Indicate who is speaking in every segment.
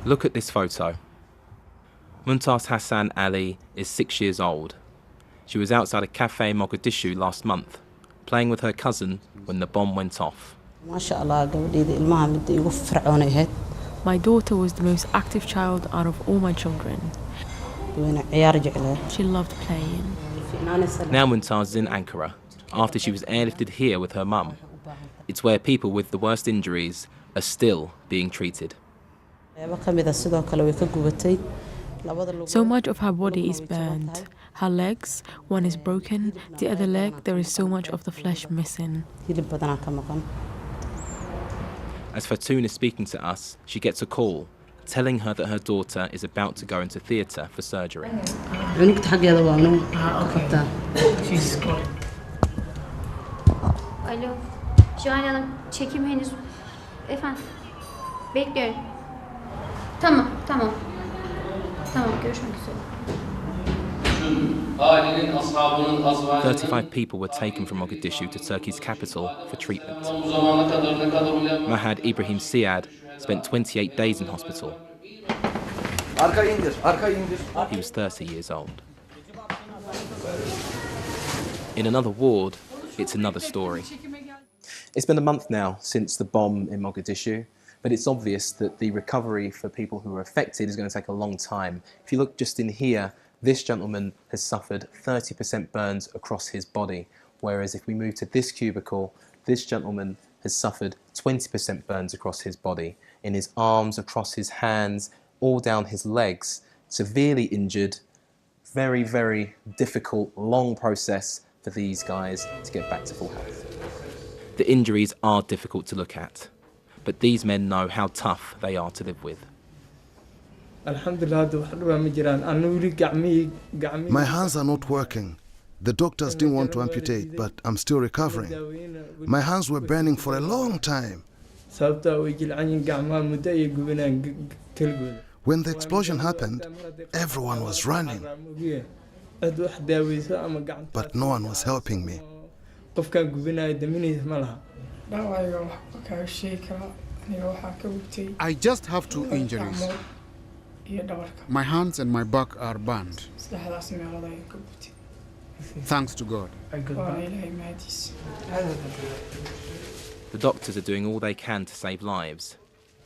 Speaker 1: Look at this photo. Osman Hassan Ali is 6 years old. She was outside a cafe in Mogadishu last month, playing with her cousin when the bomb went off.
Speaker 2: My daughter was the most active child out of all my children. She loved playing.
Speaker 1: Now Mumtaz is in Ankara, after she was airlifted here with her mum. It's where people with the worst injuries are still being treated.
Speaker 2: So much of her body is burned. Her legs, one is broken, the other leg, there is so much of the flesh missing.
Speaker 1: As Fatun is speaking to us, she gets a call, telling her that her daughter is about to go into theatre for surgery.
Speaker 3: Alo, Cihane Hanım, çekim henüz... Efendim, bekliyorum. Tamam. Tamam, görüşmek üzere.
Speaker 1: 35 people were taken from Mogadishu to Turkey's capital for treatment. Mahad Ibrahim Siad spent 28 days in hospital. He was 30 years old. In another ward, it's another story. It's been a month now since the bomb in Mogadishu, but it's obvious that the recovery for people who were affected is going to take a long time. If you look just in here, this gentleman has suffered 30% burns across his body, whereas if we move to this cubicle, this gentleman has suffered 20% burns across his body, in his arms, across his hands, all down his legs, severely injured. Very, very difficult, long process for these guys to get back to full health. The injuries are difficult to look at, but these men know how tough they are to live with.
Speaker 4: My hands are not working. The doctors didn't want to amputate, but I'm still recovering. My hands were burning for a long time. When the explosion happened, everyone was running, but no one was helping me.
Speaker 5: I just have 2 injuries. My hands and my back are burned. Thanks to God.
Speaker 1: The doctors are doing all they can to save lives,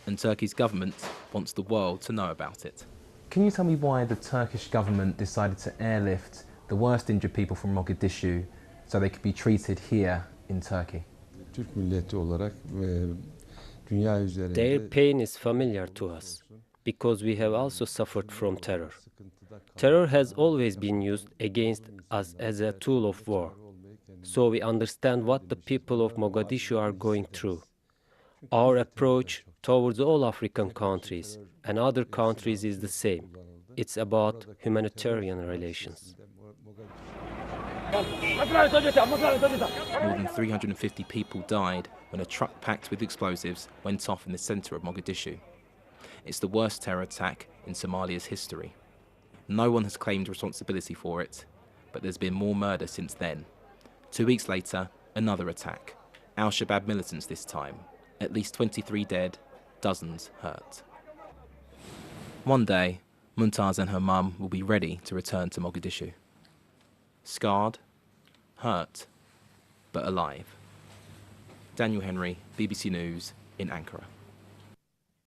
Speaker 1: and Turkey's government wants the world to know about it. Can you tell me why the Turkish government decided to airlift the worst injured people from Mogadishu so they could be treated here in Turkey?
Speaker 6: Their pain is familiar to us, because we have also suffered from terror. Terror has always been used against us as a tool of war, so we understand what the people of Mogadishu are going through. Our approach towards all African countries and other countries is the same. It's about humanitarian relations.
Speaker 1: More than 350 people died when a truck packed with explosives went off in the centre of Mogadishu. It's the worst terror attack in Somalia's history. No one has claimed responsibility for it, but there's been more murder since then. 2 weeks later, another attack. Al-Shabaab militants this time. At least 23 dead, dozens hurt. One day, Mumtaz and her mum will be ready to return to Mogadishu. Scarred, hurt, but alive. Daniel Henry, BBC News in Ankara.